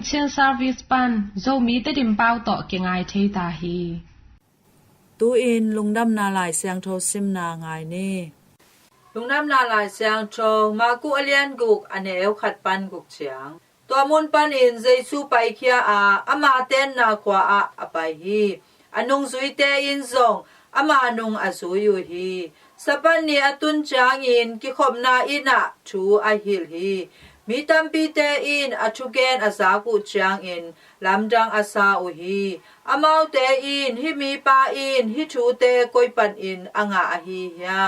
chill service pan zo mi te dim pau to ke ngai thei ta hi tu in lungdam na lai siang tho sim na ngai ni lungnam na lai siang tho ma ku alian guk aneu khat pan guk chiang to mun pan in jesu pai khia a ama ten na kwa a apai hi anung zui te in zong ama nung azui yu hi sapan ni atun chang in ki khom na ina thu a hil hi mi tampi te in athugen azaku chang in lamdang asa u hi amau te in hi mi pa in hi thu te koi pan in anga a hi ya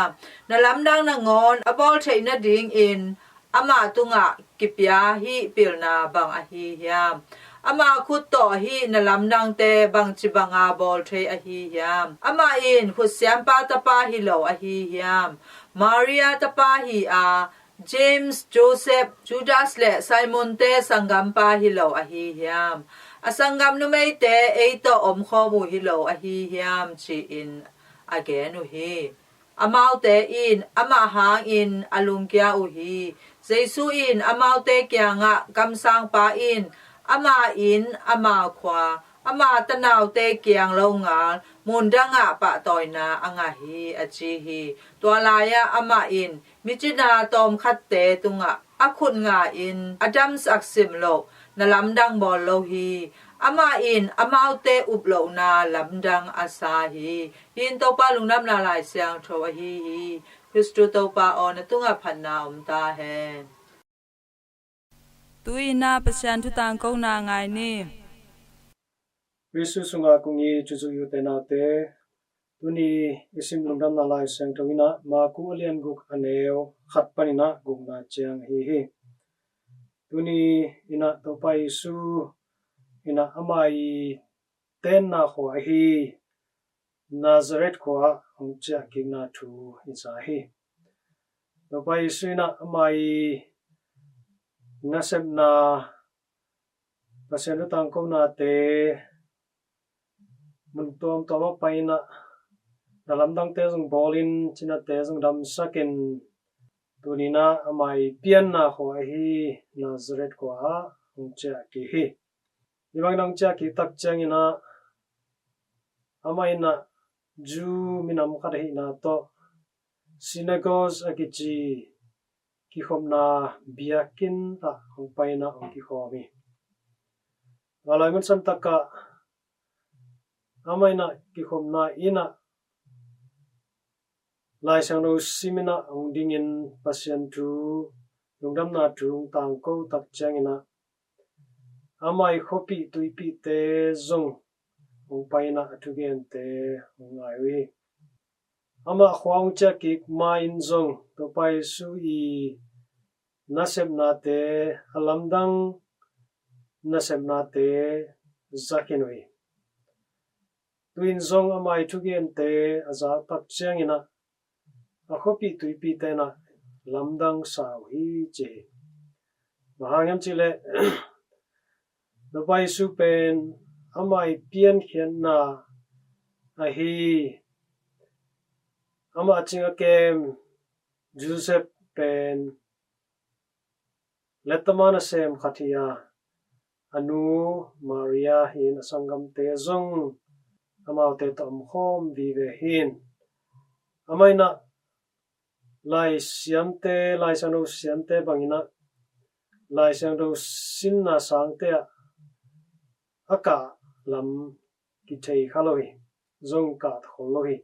na lamdang na ngon abol theina ding in ama tunga kipya hi pilna bang a hi ya ama khut to hi na lamdang te bang chibanga bol the a hi ya ama in khusyam pa tapa hi lo a hi ya Maria tapa hi a James, Joseph, Judas le Simon te sangam pa hilo a hi hiam. Asangam numay te eito omkho mu hilo a hi hiam chi in again u hi. Amau te in ama hang in alungkya u hi. Jesu in amau te kya nga kamsang pa in ama kwa. Ama tanaw te kiang lo ngal munda nga pa toy na anga hi achi hi twalaya ama in michina tom khat te tunga akhun nga in adam saksim lo na lamdang bol lo hi ama in amau te uplo na lamdang asa hi hin to pa lungnam na lai siang tho hi Kristo to pa on tunga phanna ta hen tuina pasyan tu tang ko na ngai ni Yesu sunga kungi chuchu yu te na te tuni isim lungdam na lai sang tawina ma ku alian guk aneo khat panina guk na chiang hi tuni ina to pa Yesu ina amai ten na ho hi Nazareth ko ong cha king na thu isa hi to pa Yesu ina amai nasem na pasyan tang ko na te mun tom toma paina dalamdang te jong bolin china te jong dam sakin tunina amai pian na ho hi Nazareth ko a ongcha ki hi ibang nang cha ki tak changina amai na ju minam khat hi na to synagogues akichi ki khomna biakin ta ong paina ong ki khomi walai mun sam taka amai na ki khomna ina lai sang no simina ong dingin pasien tu lungdam na tu tang ko tak changina amai khopi tuipi te zong ong paina atugen te ong aiwi ama khwang cha ki ma in zong to pai su I nasem na te alamdang nasem na te zakinwi tuin zong amai thugen te aza tak changina akhopi tuipi te na lamdang saw hi che mahangam chile napai su pen amai pian khian na a hi ama chinga kem Joseph pen letamana sem khathia anu Maria hin asangam te zong amau te tom khom vive hin amaina lai siamte lai sano siamte bangina lai sano sinna sangte aka lam ki thei khalohi zong ka tholohi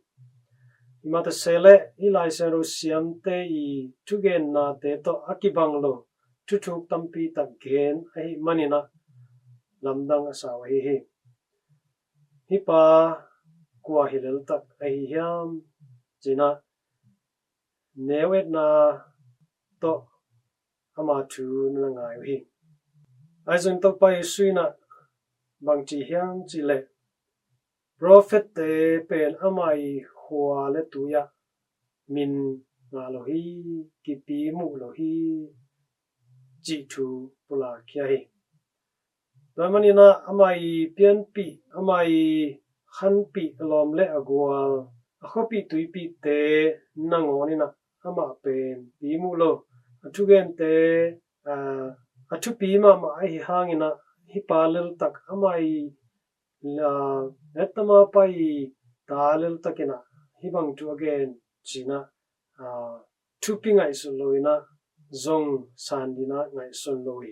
imata sele I lai sano siamte I tugen na te to akibanglo tuthuk tampi tak gen ai manina lamdang asawi hi hipa kwa hilal tak ai hiam jina newet na to ama thu na ngai hi aizun to pai suina bangchi hiam chile prophet te pen amai khwa le tuya min nga lo hi kipi mu lo hi chi thu pula khia hi Ramanina amai pian pi amai khan pi lom le agwal akhopi tuipi te nangonina ama pen pimulo athugen te athu pi ma ai hangina hi palil tak amai la etama pai talil takina hi bang tu again china thupi ngai sun loina zong sandina ngai sun loi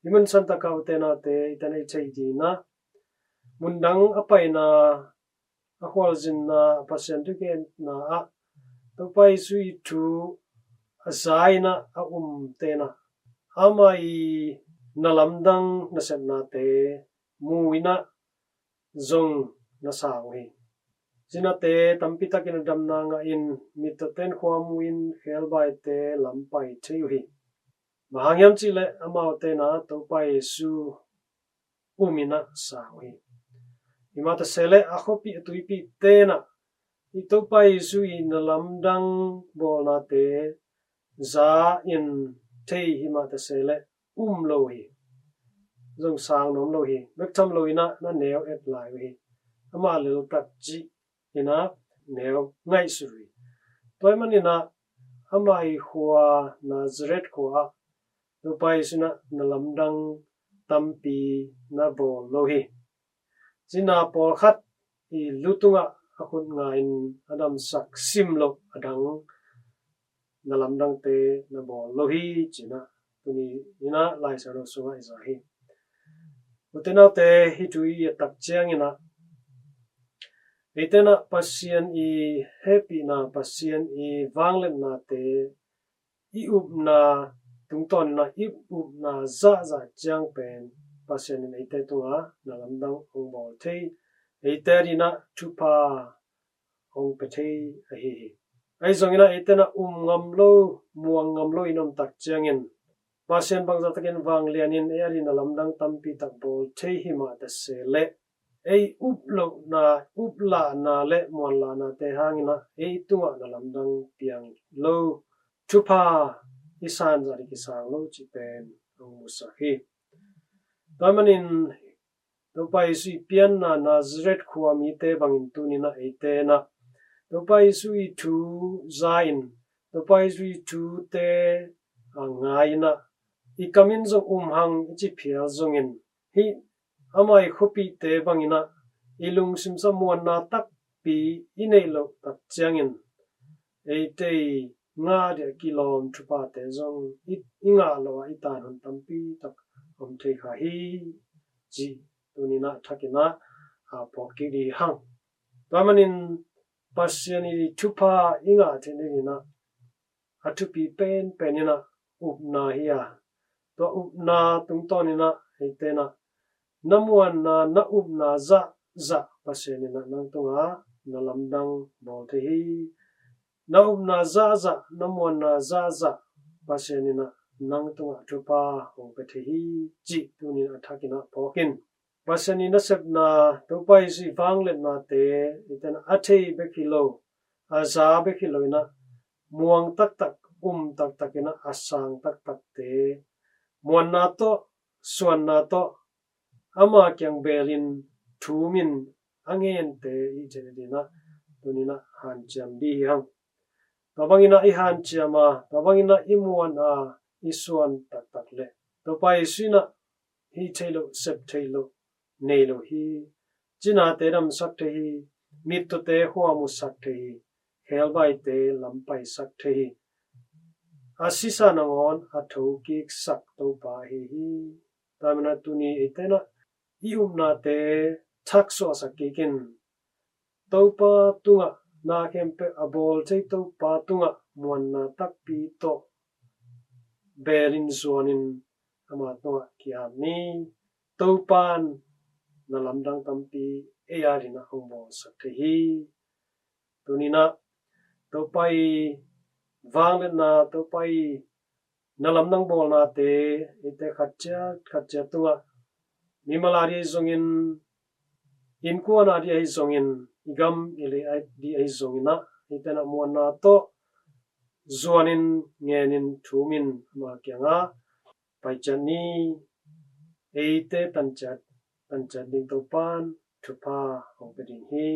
iman santa kautena te itanai chaidina mundang apaina akwal jinna pasien tuken na a topai sui tu azaina a tena amai nalamdang nasenna te muina zong nasawi jinate tampita kin damna nga in mitaten khwamuin khelbai te lampai theihi mahangyam chile amaute na topai su umina sawi imata sele akhopi tuipi tena itopai su in lamdang bolna te za in thei himata sele lohi zong sang nom lohi bekcham loina na neo et lai wi ama lel tak ji ina neo ngai suri toy manina ama I huwa Nazareth kwa topai suna nalamdang tampi na bol lohi jina pol khat I lutunga akun ngain adam sak simlo adang nalamdang te na bol lohi jina tuni ina lai saro suwa izahi utena te hitui tak chiang ina itena pasien I happy na pasien I wanglen na te I upna tungton na I upna za chiang pen pasien in ite tunga nalamdang ong bol thei ite rina thupa ong pethei ahi ai zongina itena ngamlo muang ngamlo inom tak chiang in pasien bangza takin wang lianin eri nalamdang tampi tak bol thei hima ta sele ei upla na le monla na te hangina ei tunga nalamdang piang lo thupa isan zari ki sang lo chi pen ong musahi tamanin topai sui pian na Nazareth khuami te bangin tunina eite na topai sui thu zain topai sui thu te ngaina ikamin zong umhang chi phial zongin hi amai khopi te bangina ilung simsa muan na tak pi inelo tak chiangin eite nga de kilom thupa te zong inga lo itan hon tampi tak om thei kha hi ji tunina thakina poki di hang tamanin pasiani thupa inga thenina athupi penina upna hiya to upna tungtonina eitena namuan na upna za pasianina nangtunga nalamdang bolte hi na upna za namuan na za pasianina nangtunga thupa ongpethe hi ji tunina thakina pokin pasianina sepna topai si wanglet na te itena athei bekilo aza bekiloina muang tak takina asang tak te muan na to suan na to ama kyang belin thumin angen te ijenina tunina hancham di hang tabangina I hanchama tabangina imuan isuan tak le topai sina hi thailo sep thailo neilo hi jina te ram sak the hi mit to te huamu sak the hi helbai te lampai sak the hi asisa nangon atho ki sak to pa hi tamna tuni itena iumna te thakso sakikin topa tunga na kempe abol chei topa tunga muanna takpi to belin zonin ama tunga kiamni topan nalamdang tampi earina hongbol sakhi tunina topai wanglena topai nalamdang bolna te ite khatcha tunga mimalari zongin inkuan ari ai zongin igam ile di ai zongina itena muanna to zuanin ngenin thumin ma kyanga paichani eite tanchat ding topan thupa ongpeding hi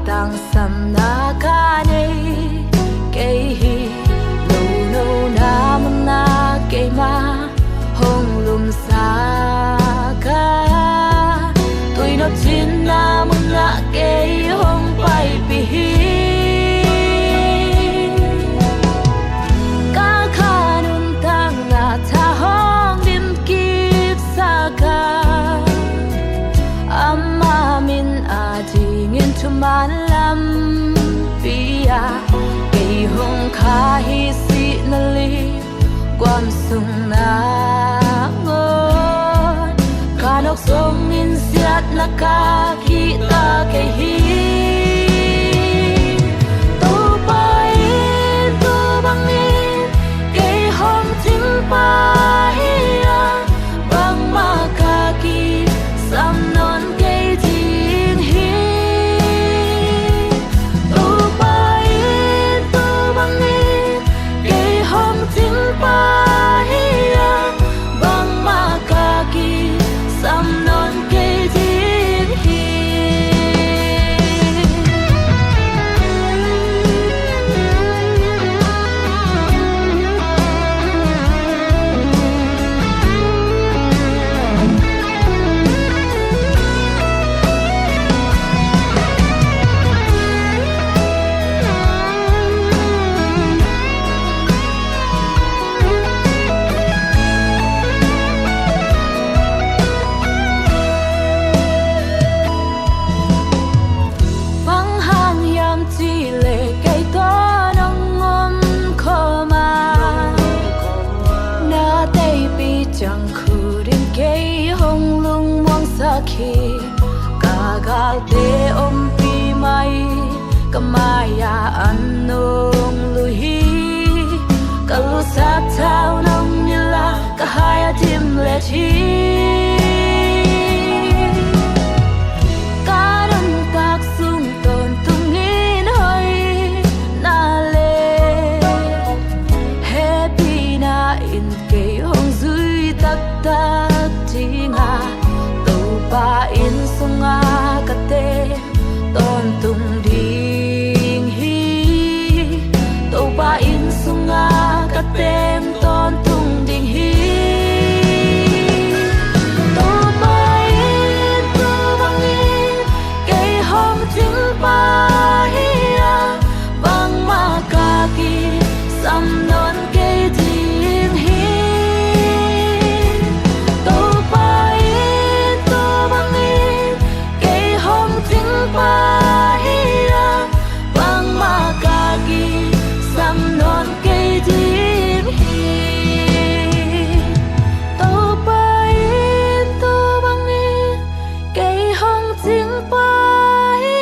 tang sam na ka nei ke hi no no na mun na ke ma hong lum sa ka tui no chin na mun na ke hong pai pi hi ka khanun tang na tha hong dim kip sa ka amma min a ding into man lam pia ke hong kha hi si na li quam sung na ngon kanok song in siat na ka ki ta ke hi to pai to bang in ke hong ting pa hi bang ma ka ki sam non ke ting hi to pai to bang in ke hong ting pa hi bang ma ka ki sam non ke ting hi bang han yam chi le kai to nong ngom kho ma na dei pi chang khu rin ke hong lung mong sa khi ka gal te om pi mai ka maya an nong lu hi ka lu sa thao nong ni la ka haya dim le thi karon tak sung ton tung in hoi na le happy na in ke hong zui tak tak tinga to pa in sunga ka te ton tung ding hi to pa in sunga ka tem ton tung ding hi to pa in to bang in ke hong ting pa hi bang ma ka ki sam non ke ting hi to pa in to bang in ke hong ting pa hi bang ma ka ki sam non ke ting hi to pa in to bang in ke hong ting pa hi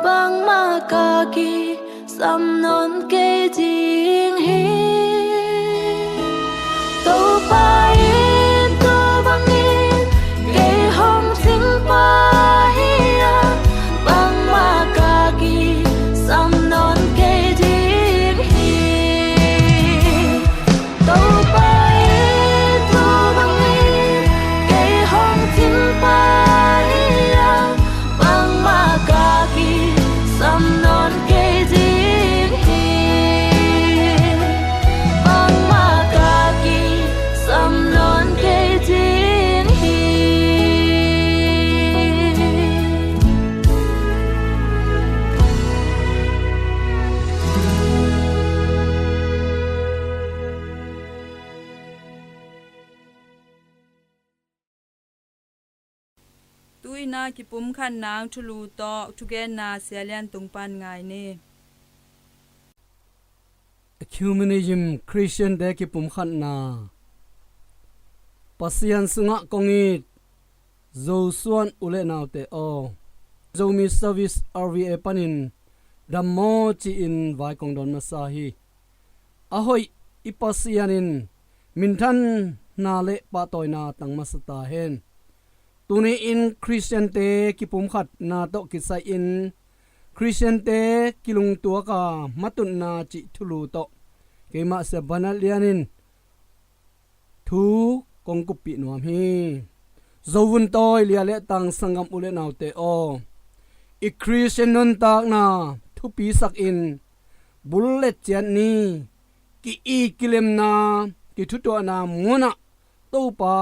bang ma ka ki sam non ke ting hi to pa in to bang in ke hong ting pa hi bang ma ka ki sam non ke ting hi to pa in to bang in ke hong ting pa hi bang ma ka ki sam non ke ting hi bang ma ka ki sam non ke ting hi tuina ki pum khan nang thulu to thugen na selian tungpan ngai ne ecumenism Christian de ki pum khat na pasian sunga kongit zo suan ule naw te o zo mi service RVA panin dammo chi in vai kong don masahi ahoi ipasianin minthan na le pa toina tang masata hen tuni in Christian te ki pum khat na to ki sai in Christian te kilung tua ka matun na chi thulu to keima se banalianin thu kong kupi nuam hi zovun toy lia le tang sangam ule naw te o i Christian non tak na thu pi sak in bullet chan ni ki i kilem na ki thu to na muna to pa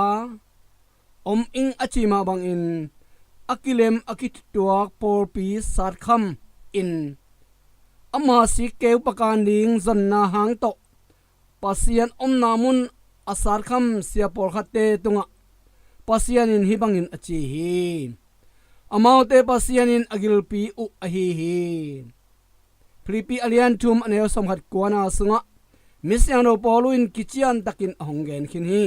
om ing achima bang in akilem akit tuak por pi sat kham in ama si keu pakan ding zon na hang to pasian om namun asar kham sia por khatte tunga pasian in hibang in achi hi amaute pasian in agil pi u a hi hi Filipi alian tum anel som khat kwana sunga misyano poluin kichian takin ahongen khin hi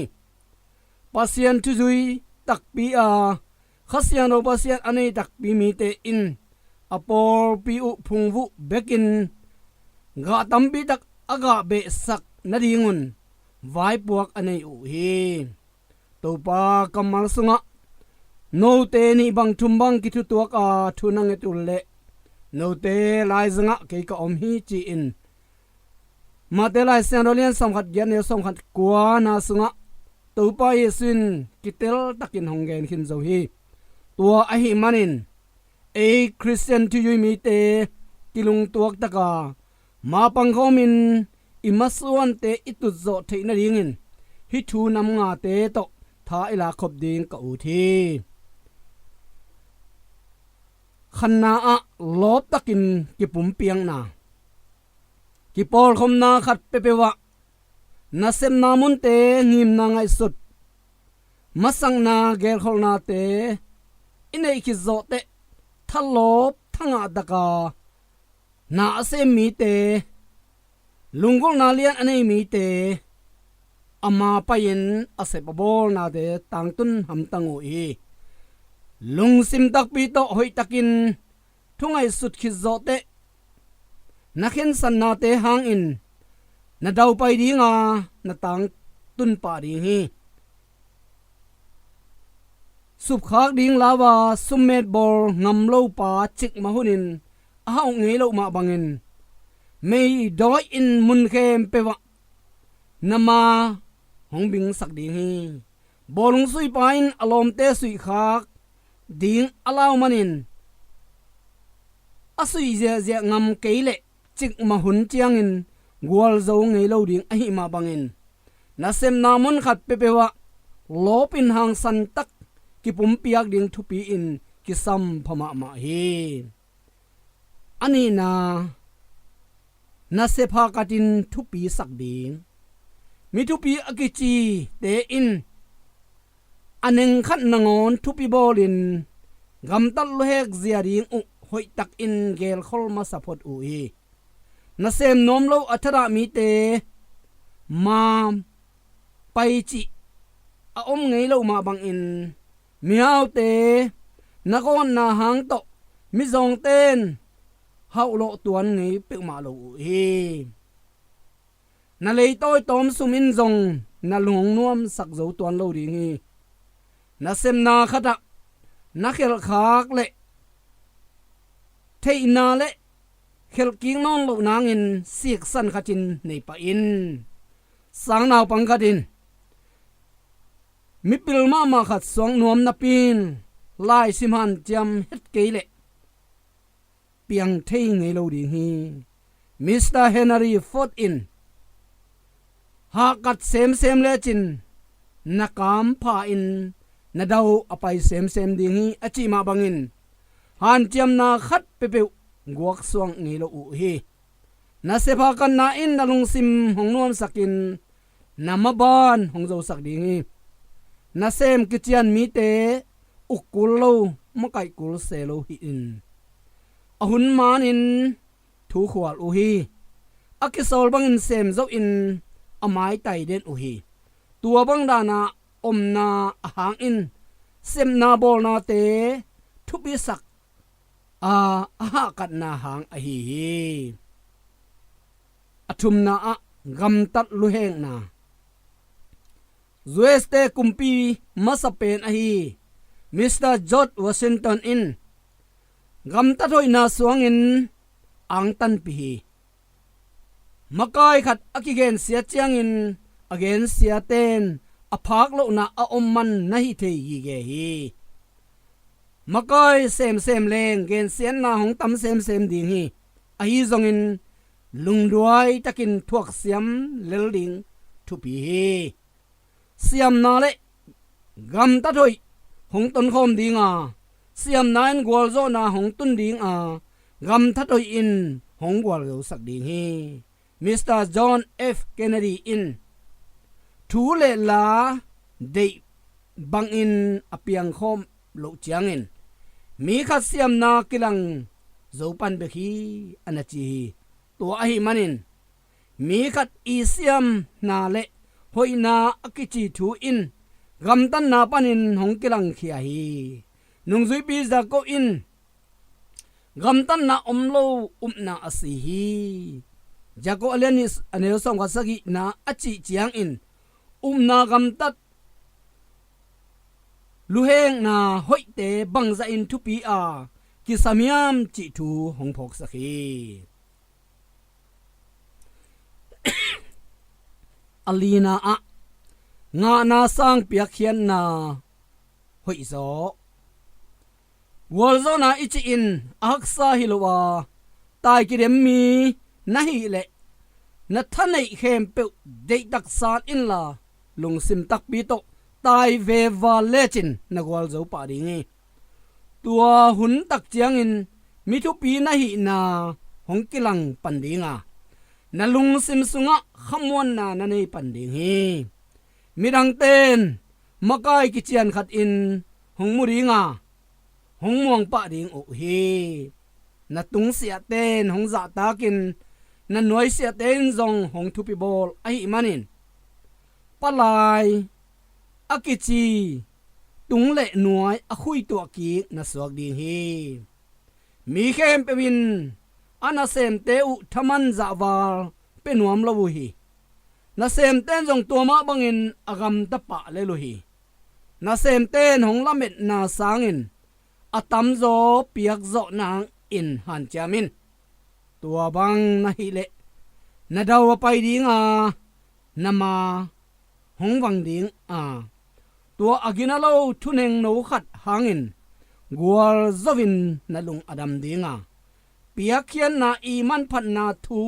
pasian tu zui tak pi a khasiano pasian anei tak pi mi te in apor pi u phungwu bekin ga tambi tak aga be sak nadingun vai puak anei u hi topa kamal sunga no te ni bang thumbang ki thu tuak a thunang etulle no te lai zanga ke ka om hi chi in ma te lai sandolian som khat gen ne som khat kwa na sunga topa yesin kitel takin honggen khin zo hi tua a hi manin a Christian tu yui mi te kilung tuak taka ma pang khomin imasuan te itu zo theina ringin hi thu nam nga te to tha ila khop ding ka u thi khanna a lop takin ki pum piang na ki pol khom na khat pepewa na sem na mun te ngim na ngai sut masang na gel khol na te inei ki zo te thalop thanga daka na ase mi te lungol na lian anei mi te ama payin ase babol na de tangtun ham tangu i lungsim tak pi to hoi takin thungai sut khi zo te nakhen san na te hang in na dau pai dinga na tang tun pa ding hi sup khak ding lawa summet bol ngam lo pa chik mahunin ahau ngei lo ma bangin mei doi in mun khem pewa nama hong bing sak ding hi bolung sui pain alom te sui khak ding alaw manin asui je ngam keile chik mahun chiang in gwal zo ngei lo ding ahi ma bangin na sem na mun khat pepewa lopin hang san tak ki pum piak ding thupi in ki sam phama ma hi ani na se pha katin thupi sak ding mi thupi akichi te in aneng khat nangon thupi bolin gam tal lo hek zia ding u hoi tak in gel khol ma sapot u hi na sem nom lo athara mi te ma pai chi a om ngei lo ma bang in miao te na kon na hang to mi zong ten hau lo tuan ngei pe ma lo hi na lei toy tom sumin zong na lung nuam sak zo tuan lo ding hi na sem na khata na khel khak le thei na le khel king nong lo nang in siek san khatin nei pa in sang naw pang khatin mi pil ma ma khat song nuam na pin lai simhan jam het keile piang thei ngei lo ding hi Mr. Henry Ford in ha kat sem le chin nakam pha in nadau apai sem ding hi achi ma bangin han chiam na khat pepe guak suang ngei lo u hi na se pha kan na in nalung sim hong nuam sakin namaban hong zo sak ding hi na sem kichian mi te ukul lo makai kul se lo hi in ahun man in thu khwal u hi akisol bang in sem zo in amai tai den u hi tua bang dana om na hang in sem na bol na te thu bi sak a kat na hang a hi athum na a gam tat lu heng na Zueste kumpi masapen ahi Mr. George Washington in gam ta thoi na suangin ang tan pi makai khat akigen sia chiangin again sia ten aphak lo na a omman nahi the hi ge hi makai sem leng gen sian na hong tam sem ding hi a hi zong in lungduai takin thuak siam lelding thu pi hi siam na le gam ta thoi hong ton khom ding a siam nan gwal zo na hong tun ding a gam tha thoi in hong gwal lo sak ding hi Mr. John F. Kennedy in thu le la de bang in apiang khom lo chiang in mi khat siam na kilang zo pan be khi anachi to a hi manin mi khat i siam na le hoina akichi thu in gam tan na panin hong kilang khia hi nung zui pi za ko in gam tan na omlo na asi hi jako alenis anel song ka sagi na achi chiang in na gam tat luheng na hoite bangza in thupi a kisamiam chi thu hong phok sakhi alina a nga na sang piak hian na hoi zo wol zo na ichi in aksa hilowa tai kirem mi na hi le na thanei khem pe de dak san in la lung sim tak pi to tai ve va lechin na gwal zo pa ding e tua hun tak chiang in mi thu pi na hi na hong kilang pandinga na lung sim sunga khamon na na nei panding hi mirang ten makai ki chian khat in hong muringa hong muang pa ding o hi na tung sia ten hong za takin na noi sia ten zong hong thu pi bol ai manin palai akichi tung le nuai a khui to ki na suak ding hi mi khem pe win ana sem te u thaman za wal pe nuam lo hi na sem ten jong to ma bangin agam ta pa le lo hi na sem ten hong lamet na sangin atam zo piak zo nang in han chamin tua bang na hi le na daw pai ding a nama hong wang ding a tua agina lo thuneng no khat hangin gwal zovin na lung adam dinga piakhian na i man phat na thu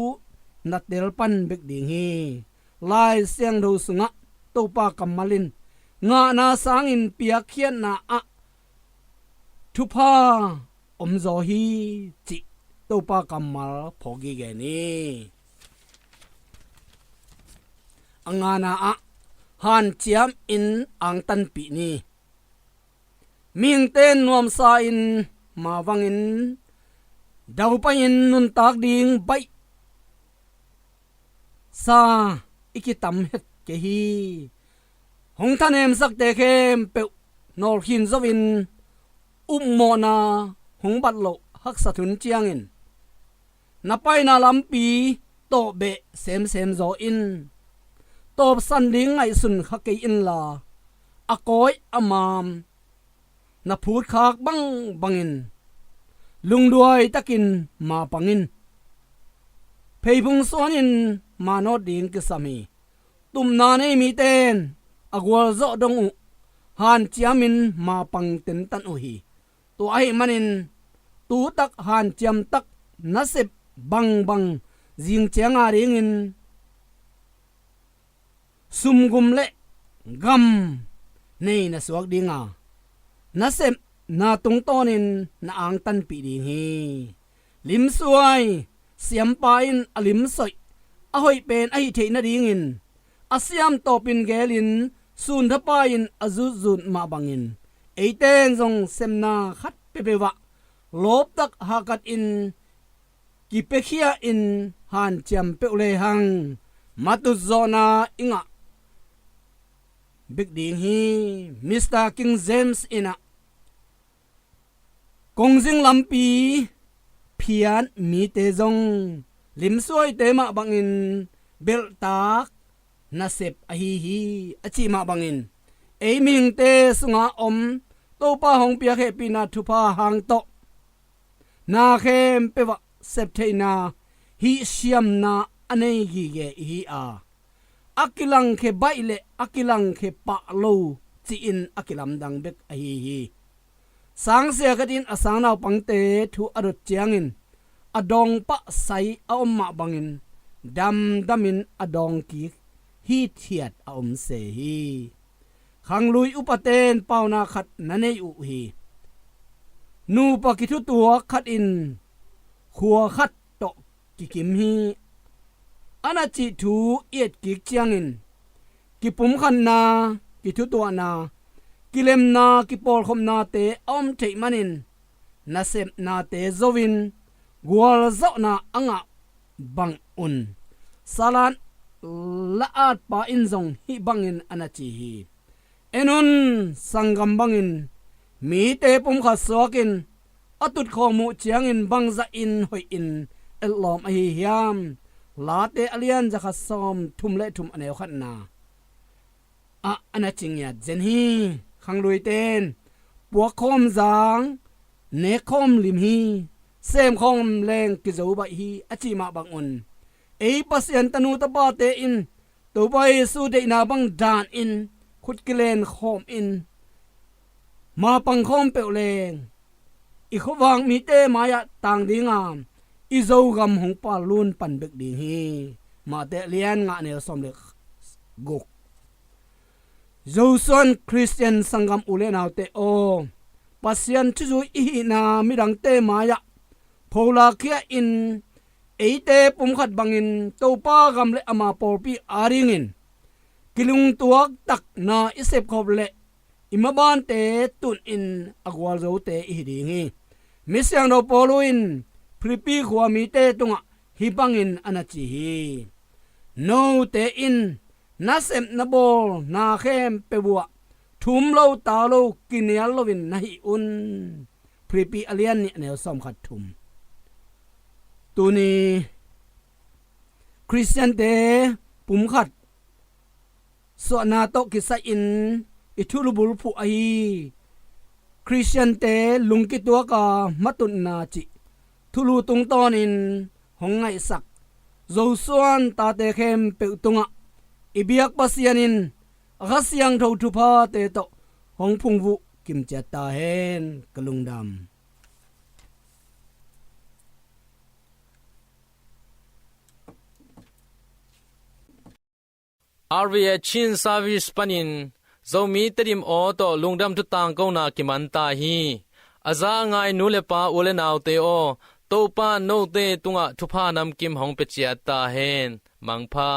na tel pan bek ding hi lai siang do sunga to pa kamalin nga na sangin piakhian na a thu pa om zo hi chi to pa kamal phogi ge ni angana a han chiam in ang tan pi ni ming ten nuam sa in ma wangin daw pa in nun tak ding bai sa ikitam het ke hi hong thanem sak te khem pe nor hin zawin mo na hong bat lo hak sa thun chiang in na pai na lampi to be sem zo in top san ding ngai sun khake in la akoi amam na phut khak bangin lungduai takin ma pangin pheibung sonin ma no ding ke sami tum na nei mi ten agwal zo dong u han chiamin ma pang ten tan u hi to ai manin tu tak han chiam tak nasip bang jing chenga ring in sumgum le gam nei na suak dinga na sem na tung tonin na ang tan pi ding hi lim suai siam pain alim soi a hoi pen ai the na ding in asiam topin gelin sun tha pain azuzun ma bangin eiten jong semna khat pepewa lop tak hakat in kipekhia in han cham peule hang matu zona inga big ding hi Mr. King James ina kongjing lampi phian mi te jong lim suai te ma bangin bel tak na sep a hi achi ma bangin aiming te sunga om to pa hong pia khe pina thupa hang to na khem pewa sep theina hi siam na anei gi ge hi a akilang khe baile akilang khe pa lo chi in akilam dang bek a hi sang sia kadin asang naw pangte thu adot chiangin adong pa sai a om ma bangin dam damin adong ki hi thiat a om se hi khang lui upaten pauna khat nanei u hi nu pa ki thu tua khat in khua khat to ki kim hi anachi thu yet ki chiangin ki pum khan na ki thu tua na kilem na ki por khom na te om thei manin na sem na te zowin gwal zo na anga bang un salan laat pa in zong hi bangin anachi hi enun sangam bangin mi te pum kha sokin atut khomu chiangin bangza in hoi in elom hi hiam la te alian za kha som thum le thum aneu khat na a anaching ya zen hi khang lui ten bua khom zang ne khom lim hi sem khom leng ki zo ba hi achi ma bang un ei pasien tanu ta ba te in to bai su de na bang dan in khut kilen khom in ma pang khom pe leng i khowang mi te maya tang dingam i zo gam hong pa lun pan bek ding hi ma te lian nga ne som le gok Joson Christian sangam ule naw te o pasien chu i na midang te maya phola khia in eite pum khat bangin topa gam le ama porpi aringin kilung tuak tak na isep khop le imaban te tun in agwal zo te i dingi misyang do poluin pripi khwa mi te tunga hibangin anachi hi no te in nasem nabol na khem pebuwa thum lo ta lo kinial lovin nahi un pripi alian ni ne som khat thum tuni Christian te pum khat so na to kisa in ithulubul phu ai Christian te lungki tua ka matun na chi thulu tung ton in hongai sak zo suan ta te khem pe tunga ibiak pasianin agasiang tho thu pha te to hong phung vu kim cha ta hen kalungdam RVA Chin Service Panin Zomi Terim O to Lungdam tu tang ko na kimanta hi aza ngai nu le pa ule naw te o to pa no te tunga thupa nam kim hong pe chia ta hen mangpha